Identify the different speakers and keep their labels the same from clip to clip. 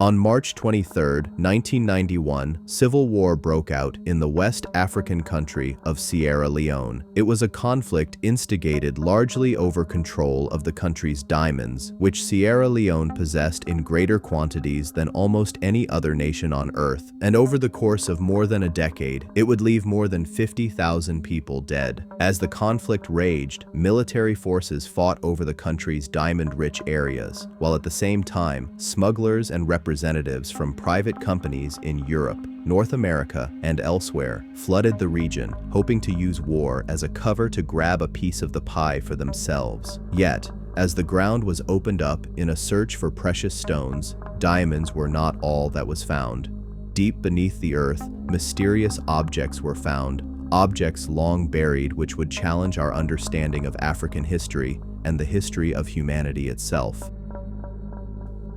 Speaker 1: On March 23, 1991, civil war broke out in the West African country of Sierra Leone. It was a conflict instigated largely over control of the country's diamonds, which Sierra Leone possessed in greater quantities than almost any other nation on Earth, and over the course of more than a decade, it would leave more than 50,000 people dead. As the conflict raged, military forces fought over the country's diamond-rich areas, while at the same time, smugglers and representatives from private companies in Europe, North America, and elsewhere flooded the region, hoping to use war as a cover to grab a piece of the pie for themselves. Yet, as the ground was opened up in a search for precious stones, diamonds were not all that was found. Deep beneath the earth, mysterious objects were found, objects long buried which would challenge our understanding of African history and the history of humanity itself.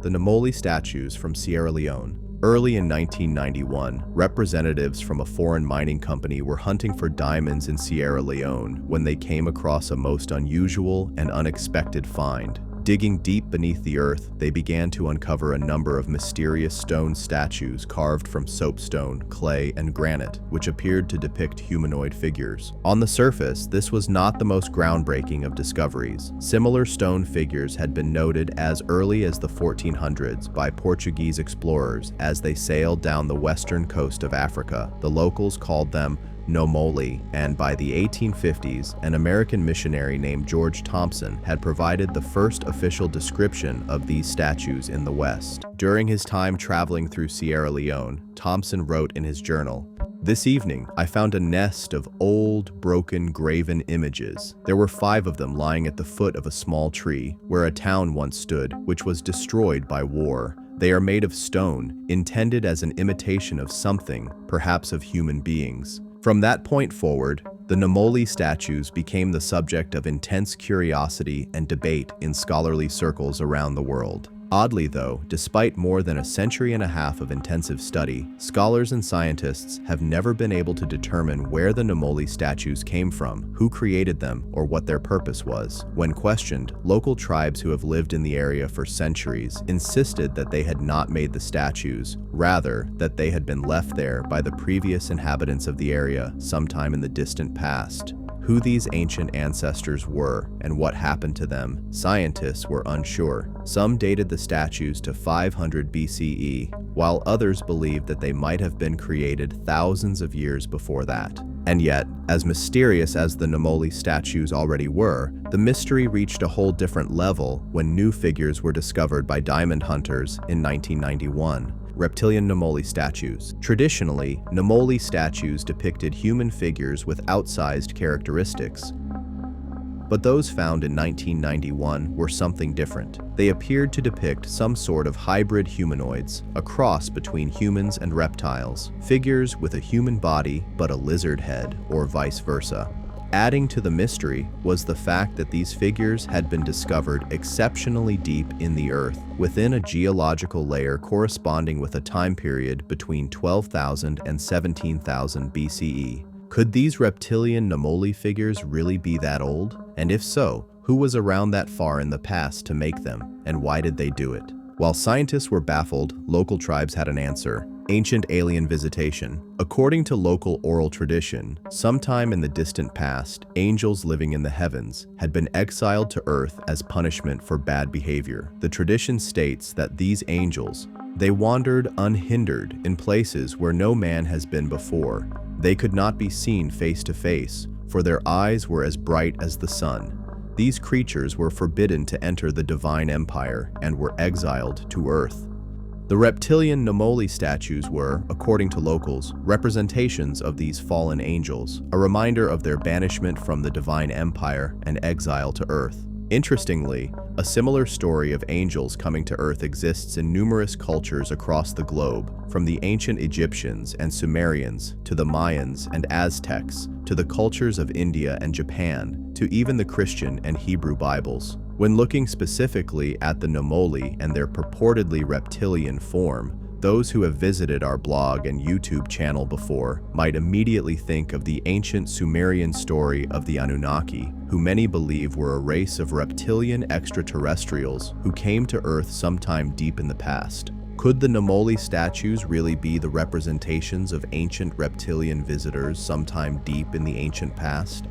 Speaker 1: The Nomoli statues from Sierra Leone. Early in 1991, representatives from a foreign mining company were hunting for diamonds in Sierra Leone when they came across a most unusual and unexpected find. Digging deep beneath the earth, they began to uncover a number of mysterious stone statues carved from soapstone, clay, and granite, which appeared to depict humanoid figures. On the surface, this was not the most groundbreaking of discoveries. Similar stone figures had been noted as early as the 1400s by Portuguese explorers as they sailed down the western coast of Africa. The locals called them Nomoli, and by the 1850s, an American missionary named George Thompson had provided the first official description of these statues in the West. During his time traveling through Sierra Leone, Thompson wrote in his journal, "This evening, I found a nest of old, broken, graven images. There were 5 of them lying at the foot of a small tree, where a town once stood, which was destroyed by war. They are made of stone, intended as an imitation of something, perhaps of human beings." From that point forward, the Nomoli statues became the subject of intense curiosity and debate in scholarly circles around the world. Oddly though, despite more than a century and a half of intensive study, scholars and scientists have never been able to determine where the Nomoli statues came from, who created them, or what their purpose was. When questioned, local tribes who have lived in the area for centuries insisted that they had not made the statues, rather that they had been left there by the previous inhabitants of the area sometime in the distant past. Who these ancient ancestors were and what happened to them, scientists were unsure. Some dated the statues to 500 BCE, while others believed that they might have been created thousands of years before that. And yet, as mysterious as the Nomoli statues already were, the mystery reached a whole different level when new figures were discovered by diamond hunters in 1991. Reptilian Nomoli statues. Traditionally, Nomoli statues depicted human figures with outsized characteristics. But those found in 1991 were something different. They appeared to depict some sort of hybrid humanoids, a cross between humans and reptiles, figures with a human body but a lizard head, or vice versa. Adding to the mystery was the fact that these figures had been discovered exceptionally deep in the earth, within a geological layer corresponding with a time period between 12,000 and 17,000 BCE. Could these reptilian Nomoli figures really be that old? And if so, who was around that far in the past to make them, and why did they do it? While scientists were baffled, local tribes had an answer. Ancient alien visitation. According to local oral tradition, sometime in the distant past, angels living in the heavens had been exiled to Earth as punishment for bad behavior. The tradition states that these angels, they wandered unhindered in places where no man has been before. They could not be seen face to face, for their eyes were as bright as the sun. These creatures were forbidden to enter the divine empire and were exiled to Earth. The reptilian Nomoli statues were, according to locals, representations of these fallen angels, a reminder of their banishment from the divine empire and exile to Earth. Interestingly, a similar story of angels coming to Earth exists in numerous cultures across the globe, from the ancient Egyptians and Sumerians to the Mayans and Aztecs, to the cultures of India and Japan, to even the Christian and Hebrew Bibles. When looking specifically at the Nomoli and their purportedly reptilian form, those who have visited our blog and YouTube channel before might immediately think of the ancient Sumerian story of the Anunnaki, who many believe were a race of reptilian extraterrestrials who came to Earth sometime deep in the past. Could the Nomoli statues really be the representations of ancient reptilian visitors sometime deep in the ancient past?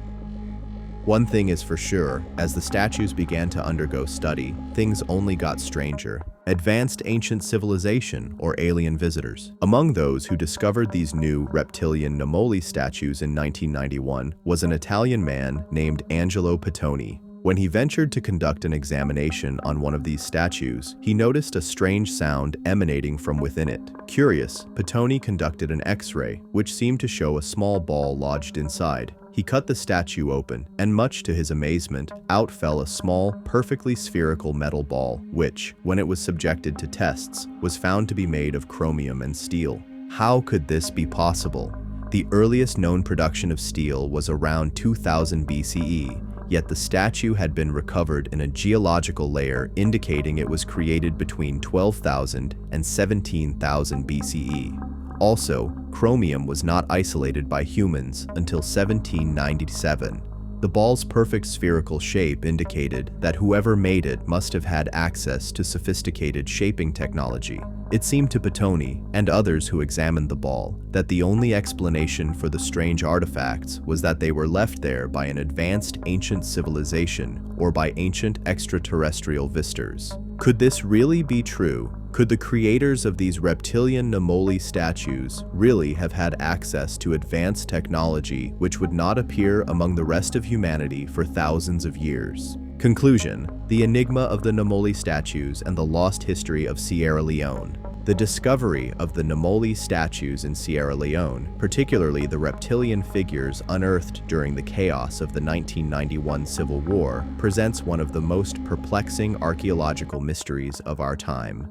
Speaker 1: One thing is for sure, as the statues began to undergo study, things only got stranger. Advanced ancient civilization or alien visitors. Among those who discovered these new reptilian Nomoli statues in 1991 was an Italian man named Angelo Pittoni. When he ventured to conduct an examination on one of these statues, he noticed a strange sound emanating from within it. Curious, Pittoni conducted an X-ray, which seemed to show a small ball lodged inside. He cut the statue open, and much to his amazement, out fell a small, perfectly spherical metal ball, which, when it was subjected to tests, was found to be made of chromium and steel. How could this be possible? The earliest known production of steel was around 2000 BCE, yet the statue had been recovered in a geological layer indicating it was created between 12,000 and 17,000 BCE. Also, chromium was not isolated by humans until 1797. The ball's perfect spherical shape indicated that whoever made it must have had access to sophisticated shaping technology. It seemed to Pittoni, and others who examined the ball, that the only explanation for the strange artifacts was that they were left there by an advanced ancient civilization or by ancient extraterrestrial visitors. Could this really be true? Could the creators of these reptilian Nomoli statues really have had access to advanced technology which would not appear among the rest of humanity for thousands of years? Conclusion: the enigma of the Nomoli statues and the lost history of Sierra Leone. The discovery of the Nomoli statues in Sierra Leone, particularly the reptilian figures unearthed during the chaos of the 1991 Civil War, presents one of the most perplexing archaeological mysteries of our time.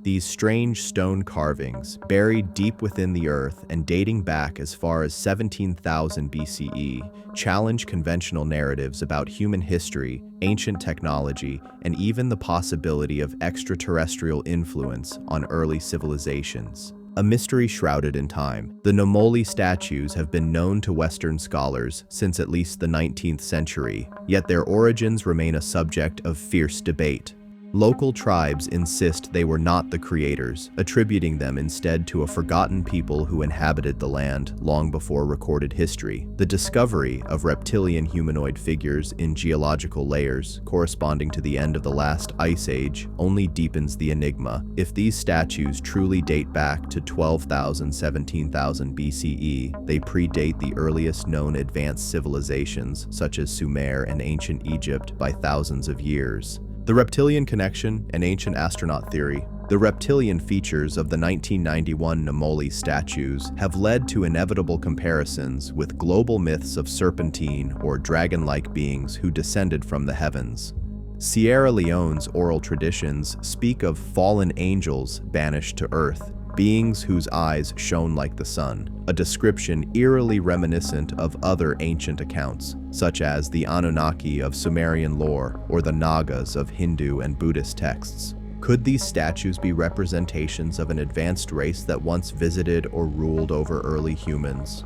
Speaker 1: These strange stone carvings, buried deep within the earth and dating back as far as 17,000 BCE, challenge conventional narratives about human history, ancient technology, and even the possibility of extraterrestrial influence on early civilizations. A mystery shrouded in time, the Nomoli statues have been known to Western scholars since at least the 19th century, yet their origins remain a subject of fierce debate. Local tribes insist they were not the creators, attributing them instead to a forgotten people who inhabited the land long before recorded history. The discovery of reptilian-humanoid figures in geological layers corresponding to the end of the last ice age only deepens the enigma. If these statues truly date back to 12,000 to 17,000 BCE, they predate the earliest known advanced civilizations such as Sumer and ancient Egypt by thousands of years. The Reptilian Connection and Ancient Astronaut Theory. The reptilian features of the 1991 Nomoli statues have led to inevitable comparisons with global myths of serpentine or dragon-like beings who descended from the heavens. Sierra Leone's oral traditions speak of fallen angels banished to Earth, beings whose eyes shone like the sun, a description eerily reminiscent of other ancient accounts, such as the Anunnaki of Sumerian lore or the Nagas of Hindu and Buddhist texts. Could these statues be representations of an advanced race that once visited or ruled over early humans?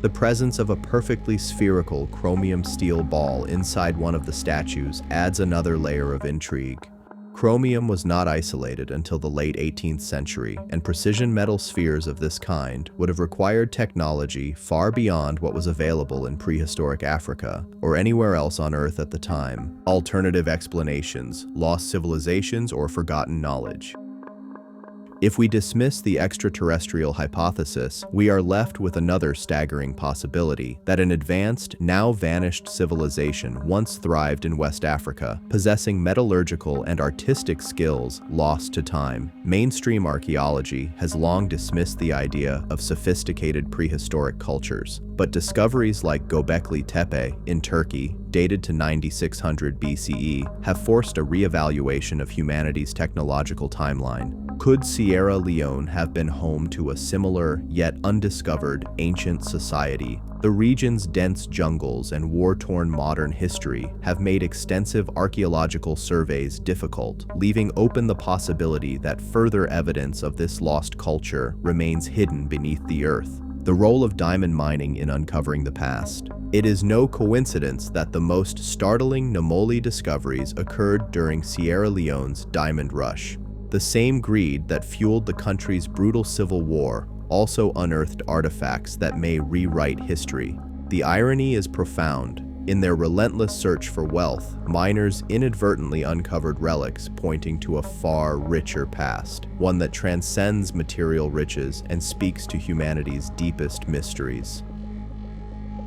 Speaker 1: The presence of a perfectly spherical chromium-steel ball inside one of the statues adds another layer of intrigue. Chromium was not isolated until the late 18th century, and precision metal spheres of this kind would have required technology far beyond what was available in prehistoric Africa or anywhere else on Earth at the time. Alternative explanations: lost civilizations or forgotten knowledge. If we dismiss the extraterrestrial hypothesis, we are left with another staggering possibility: that an advanced, now vanished civilization once thrived in West Africa, possessing metallurgical and artistic skills lost to time. Mainstream archaeology has long dismissed the idea of sophisticated prehistoric cultures, but discoveries like Göbekli Tepe in Turkey, dated to 9600 BCE, have forced a reevaluation of humanity's technological timeline. Could Sierra Leone have been home to a similar, yet undiscovered, ancient society? The region's dense jungles and war-torn modern history have made extensive archaeological surveys difficult, leaving open the possibility that further evidence of this lost culture remains hidden beneath the earth. The role of diamond mining in uncovering the past. It is no coincidence that the most startling Nomoli discoveries occurred during Sierra Leone's diamond rush. The same greed that fueled the country's brutal civil war also unearthed artifacts that may rewrite history. The irony is profound. In their relentless search for wealth, miners inadvertently uncovered relics pointing to a far richer past, one that transcends material riches and speaks to humanity's deepest mysteries.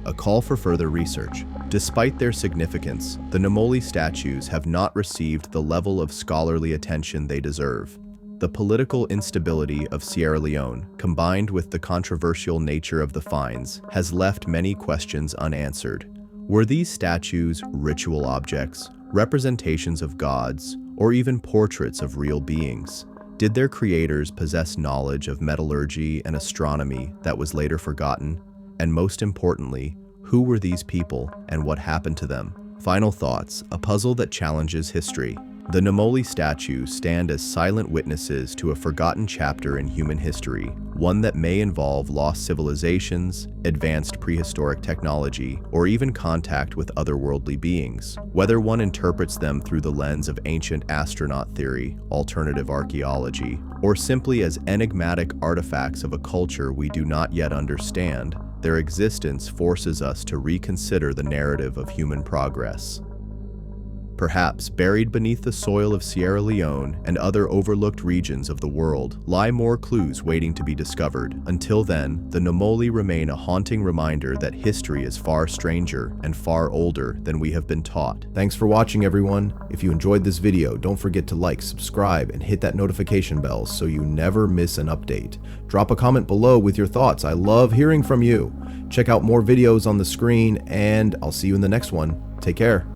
Speaker 1: A call for further research. Despite their significance, the Nomoli statues have not received the level of scholarly attention they deserve. The political instability of Sierra Leone, combined with the controversial nature of the finds, has left many questions unanswered. Were these statues ritual objects, representations of gods, or even portraits of real beings? Did their creators possess knowledge of metallurgy and astronomy that was later forgotten? And most importantly, who were these people and what happened to them? Final thoughts, a puzzle that challenges history. The Nomoli statues stand as silent witnesses to a forgotten chapter in human history, one that may involve lost civilizations, advanced prehistoric technology, or even contact with otherworldly beings. Whether one interprets them through the lens of ancient astronaut theory, alternative archaeology, or simply as enigmatic artifacts of a culture we do not yet understand, their existence forces us to reconsider the narrative of human progress. Perhaps buried beneath the soil of Sierra Leone and other overlooked regions of the world lie more clues waiting to be discovered. Until then, the Nomoli remain a haunting reminder that history is far stranger and far older than we have been taught. Thanks for watching, everyone. If you enjoyed this video, don't forget to like, subscribe, and hit that notification bell so you never miss an update. Drop a comment below with your thoughts. I love hearing from you. Check out more videos on the screen, and I'll see you in the next one. Take care.